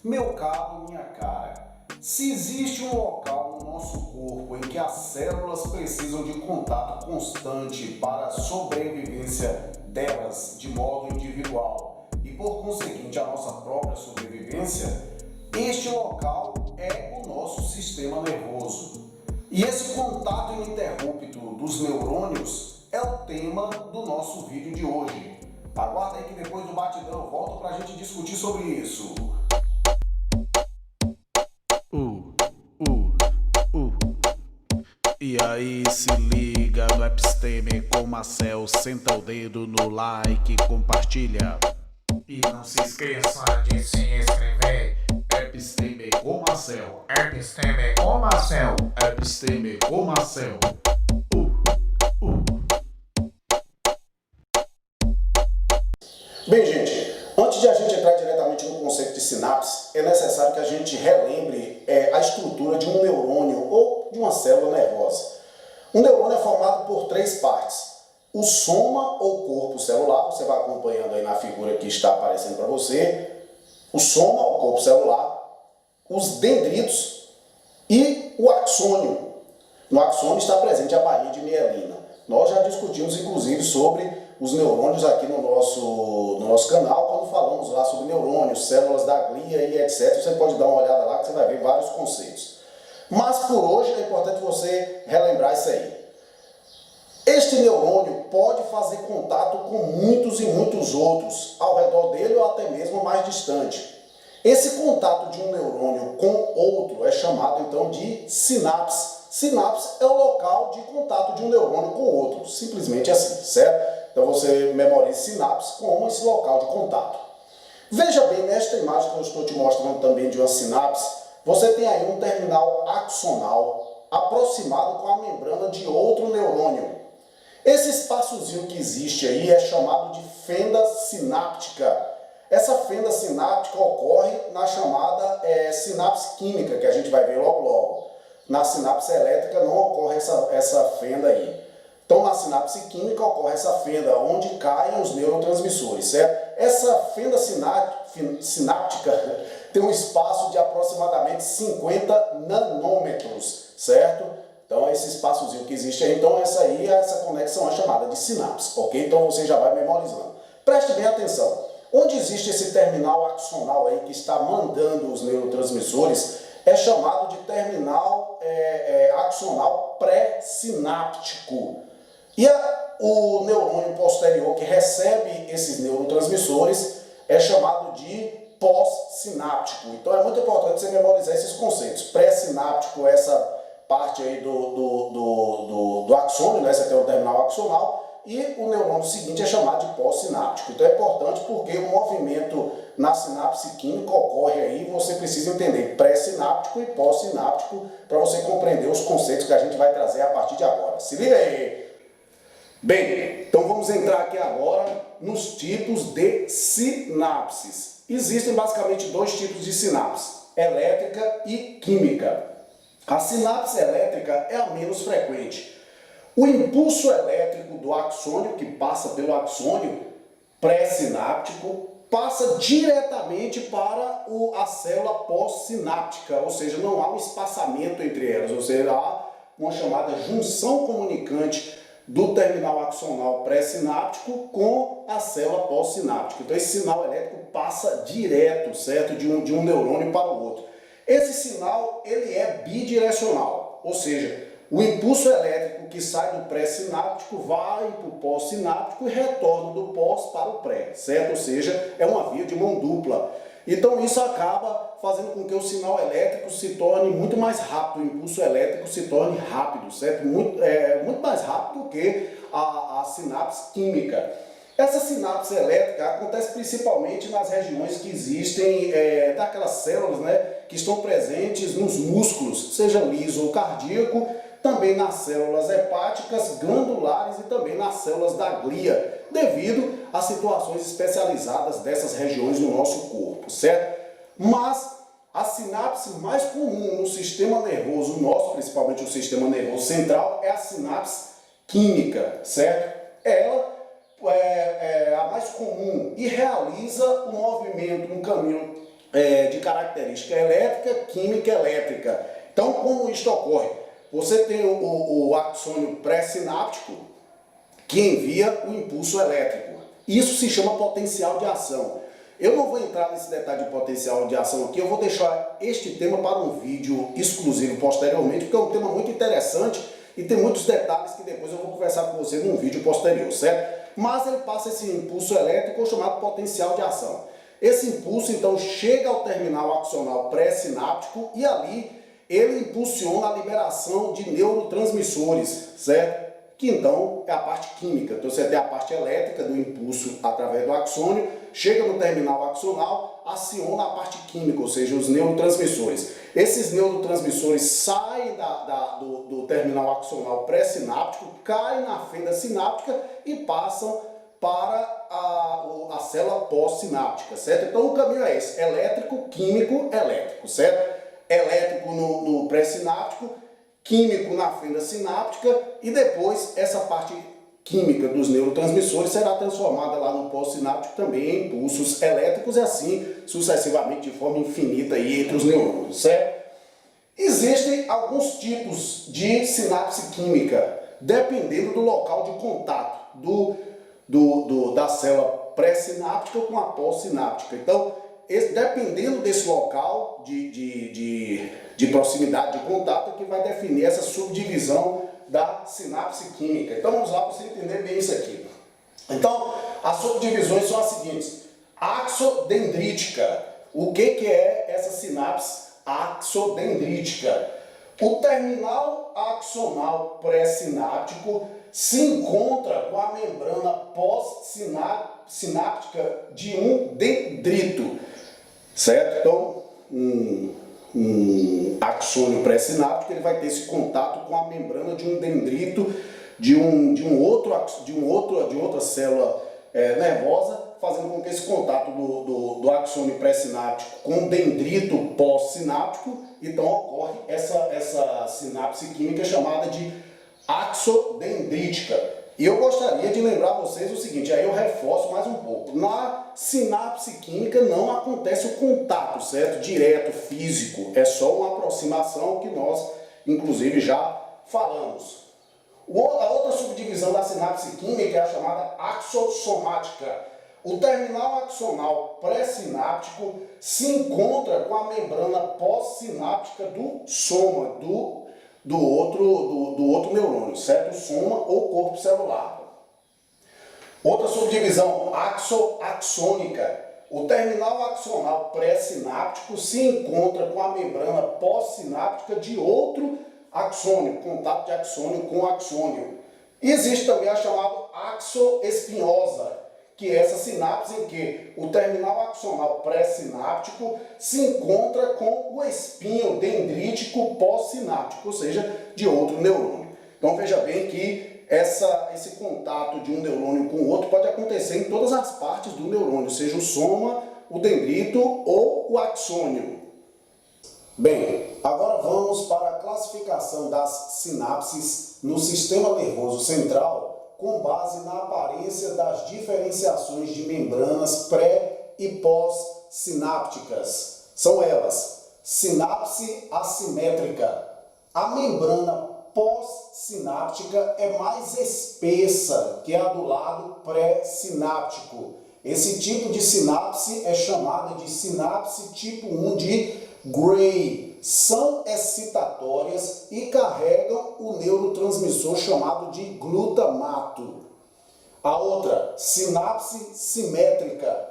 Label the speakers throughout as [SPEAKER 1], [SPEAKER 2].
[SPEAKER 1] Meu caro, minha cara, se existe um local no nosso corpo em que as células precisam de contato constante para a sobrevivência delas de modo individual e por conseguinte a nossa própria sobrevivência, este local é o nosso sistema nervoso. E esse contato ininterrupto dos neurônios é o tema do nosso vídeo de hoje. Aguarda aí que depois do batidão eu volto para a gente discutir sobre isso.
[SPEAKER 2] E aí se liga no Episteme com Marcel, senta o dedo no like e compartilha. E não se esqueça de se inscrever. Episteme com Marcel.
[SPEAKER 3] Episteme com Marcel.
[SPEAKER 2] Episteme com Marcel.
[SPEAKER 1] Bem, gente, antes de a gente entrar diretamente no conceito de sinapse, é necessário que a gente relembre a estrutura de um neurônio ou de uma célula nervosa. Um neurônio é formado por três partes. O soma ou corpo celular, você vai acompanhando aí na figura que está aparecendo para você. O soma ou corpo celular, os dendritos e o axônio. No axônio está presente a baía de mielina. Nós já discutimos, inclusive, sobre os neurônios aqui no nosso canal, quando falamos lá sobre neurônios, células da glia e etc. Você pode dar uma olhada lá que você vai ver vários conceitos. Mas por hoje é importante você relembrar isso aí. Este neurônio pode fazer contato com muitos e muitos outros ao redor dele ou até mesmo mais distante. Esse contato de um neurônio com outro é chamado então de sinapse. Sinapse é o local de contato de um neurônio com outro, simplesmente assim, certo? Então você memorize sinapse como esse local de contato. Veja bem, nesta imagem que eu estou te mostrando também de uma sinapse, você tem aí um terminal axonal aproximado com a membrana de outro neurônio. Esse espaçozinho que existe aí é chamado de fenda sináptica. Essa fenda sináptica ocorre na chamada sinapse química, que a gente vai ver logo logo. Na sinapse elétrica não ocorre essa fenda aí. Então, na sinapse química ocorre essa fenda onde caem os neurotransmissores, certo? Essa fenda sináptica tem um espaço de aproximadamente 50 nanômetros, certo? Então, esse espaçozinho que existe aí, então essa conexão é chamada de sinapse, ok? Então, você já vai memorizando. Preste bem atenção. Onde existe esse terminal axonal aí que está mandando os neurotransmissores, é chamado de terminal axonal pré-sináptico. E o neurônio posterior que recebe esses neurotransmissores é chamado de pós-sináptico. Então é muito importante você memorizar esses conceitos. Pré-sináptico, essa parte aí do axônio, né? Você tem o terminal axonal, e o neurônio seguinte é chamado de pós-sináptico. Então é importante porque o movimento na sinapse química ocorre aí, você precisa entender pré-sináptico e pós-sináptico para você compreender os conceitos que a gente vai trazer a partir de agora. Se liga aí! Bem, então vamos entrar aqui agora nos tipos de sinapses. Existem basicamente dois tipos de sinapse, elétrica e química. A sinapse elétrica é a menos frequente. O impulso elétrico do axônio, que passa pelo axônio pré-sináptico, passa diretamente para a célula pós-sináptica, ou seja, não há um espaçamento entre elas, ou seja, há uma chamada junção comunicante do terminal axonal pré-sináptico com a célula pós-sináptica. Então esse sinal elétrico passa direto, certo, de um neurônio para o outro. Esse sinal ele é bidirecional, ou seja, o impulso elétrico que sai do pré-sináptico vai para o pós-sináptico e retorna do pós para o pré, certo? Ou seja, é uma via de mão dupla. Então isso acaba fazendo com que o sinal elétrico se torne muito mais rápido, o impulso elétrico se torne rápido, certo? Muito mais rápido do que a sinapse química. Essa sinapse elétrica acontece principalmente nas regiões que existem daquelas células, né, que estão presentes nos músculos, seja liso ou cardíaco, também nas células hepáticas, glandulares e também nas células da glia, devido a situações especializadas dessas regiões no nosso corpo, certo? Mas a sinapse mais comum no sistema nervoso nosso, principalmente o sistema nervoso central, é a sinapse química, certo? Ela é a mais comum e realiza um movimento, um caminho de característica elétrica, química elétrica. Então, como isto ocorre? Você tem o axônio pré-sináptico que envia o impulso elétrico. Isso se chama potencial de ação. Eu não vou entrar nesse detalhe de potencial de ação aqui, eu vou deixar este tema para um vídeo exclusivo posteriormente, porque é um tema muito interessante e tem muitos detalhes que depois eu vou conversar com você num vídeo posterior, certo? Mas ele passa esse impulso elétrico chamado potencial de ação. Esse impulso, então, chega ao terminal axonal pré-sináptico e ali ele impulsiona a liberação de neurotransmissores, certo? Que então é a parte química. Então você tem a parte elétrica do impulso através do axônio, chega no terminal axonal, aciona a parte química, ou seja, os neurotransmissores. Esses neurotransmissores saem do terminal axonal pré-sináptico, caem na fenda sináptica e passam para a célula pós-sináptica, certo? Então o caminho é esse, elétrico, químico, elétrico, certo? Elétrico no pré-sináptico, químico na fenda sináptica e depois essa parte química dos neurotransmissores será transformada lá no pós-sináptico também em impulsos elétricos e assim sucessivamente de forma infinita aí entre os neurônios, certo? Existem alguns tipos de sinapse química, dependendo do local de contato da célula pré-sináptica com a pós-sináptica. Então, dependendo desse local de proximidade de contato, que vai definir essa subdivisão da sinapse química. Então vamos lá para você entender bem isso aqui. Então, as subdivisões são as seguintes. Axodendrítica. O que é essa sinapse axodendrítica? O terminal axonal pré-sináptico se encontra com a membrana pós-sináptica de um dendrito, certo? Então, um axônio pré-sináptico ele vai ter esse contato com a membrana de um dendrito de outra célula nervosa, fazendo com que esse contato do axônio pré-sináptico com o dendrito pós-sináptico, então ocorre essa sinapse química chamada de axodendrítica. E eu gostaria de lembrar vocês o seguinte, aí eu reforço mais um pouco. Na sinapse química não acontece o contato, certo? Direto, físico. É só uma aproximação que nós, inclusive, já falamos. A outra subdivisão da sinapse química é a chamada axossomática. O terminal axonal pré-sináptico se encontra com a membrana pós-sináptica do soma, do outro neurônio, certo? O soma ou corpo celular. Outra subdivisão, axônica. O terminal axonal pré-sináptico se encontra com a membrana pós-sináptica de outro axônio, contato de axônio com axônio. E existe também a chamada axoespinhosa, que é essa sinapse em que o terminal axonal pré-sináptico se encontra com o espinho dendrítico pós-sináptico, ou seja, de outro neurônio. Então veja bem que esse contato de um neurônio com o outro pode acontecer em todas as partes do neurônio, seja o soma, o dendrito ou o axônio. Bem, agora vamos para a classificação das sinapses no sistema nervoso central, com base na aparência das diferenciações de membranas pré- e pós-sinápticas. São elas: sinapse assimétrica. A membrana pós-sináptica é mais espessa que a do lado pré-sináptico. Esse tipo de sinapse é chamada de sinapse tipo 1 de Gray. São excitatórias e carregam o neurotransmissor chamado de glutamato. A outra, sinapse simétrica.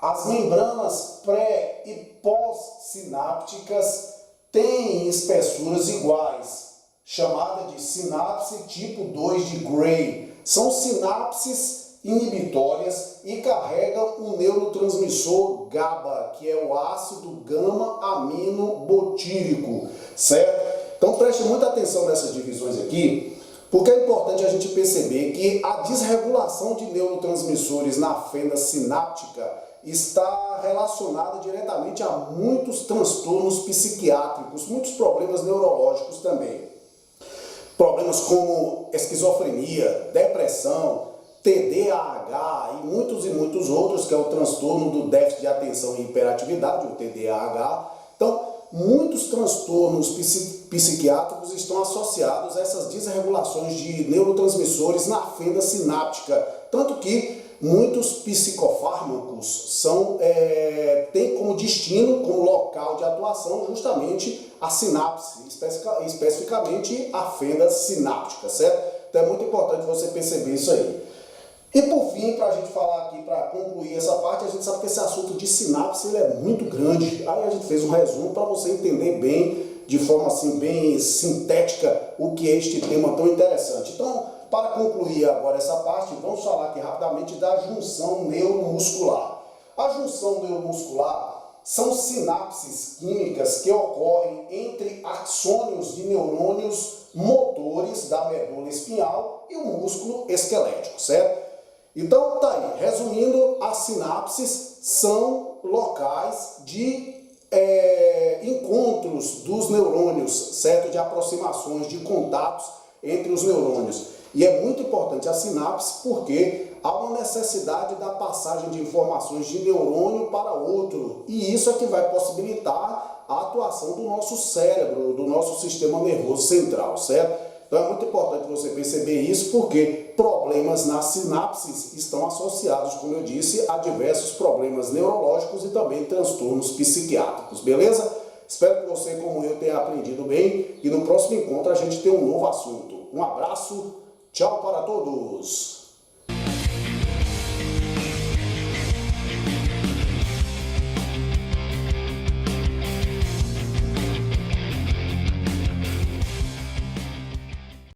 [SPEAKER 1] As membranas pré- e pós-sinápticas têm espessuras iguais, chamada de sinapse tipo 2 de Gray. São sinapses inibitórias e carregam o neurotransmissor GABA, que é o ácido gama-aminobutírico, certo? Então preste muita atenção nessas divisões aqui, porque é importante a gente perceber que a desregulação de neurotransmissores na fenda sináptica está relacionada diretamente a muitos transtornos psiquiátricos, muitos problemas neurológicos também. Problemas como esquizofrenia, depressão, TDAH e muitos outros, que é o transtorno do déficit de atenção e hiperatividade, o TDAH. Então, muitos transtornos psiquiátricos estão associados a essas desregulações de neurotransmissores na fenda sináptica, tanto que muitos psicofármacos têm como destino, como local de atuação, justamente a sinapse, especificamente a fenda sináptica, certo? Então é muito importante você perceber isso aí. E por fim, para a gente falar aqui, para concluir essa parte, a gente sabe que esse assunto de sinapse ele é muito grande. Aí a gente fez um resumo para você entender bem, de forma assim bem sintética, o que é este tema tão interessante. Então, para concluir agora essa parte, vamos falar aqui rapidamente da junção neuromuscular. A junção neuromuscular são sinapses químicas que ocorrem entre axônios de neurônios motores da medula espinhal e o músculo esquelético, certo? Então, tá aí. Resumindo, as sinapses são locais de encontros dos neurônios, certo? De aproximações, de contatos entre os neurônios. E é muito importante a sinapse porque há uma necessidade da passagem de informações de neurônio para outro. E isso é que vai possibilitar a atuação do nosso cérebro, do nosso sistema nervoso central, certo? Então é muito importante você perceber isso porque problemas nas sinapses estão associados, como eu disse, a diversos problemas neurológicos e também transtornos psiquiátricos, beleza? Espero que você, como eu, tenha aprendido bem e no próximo encontro a gente tem um novo assunto. Um abraço, tchau para todos!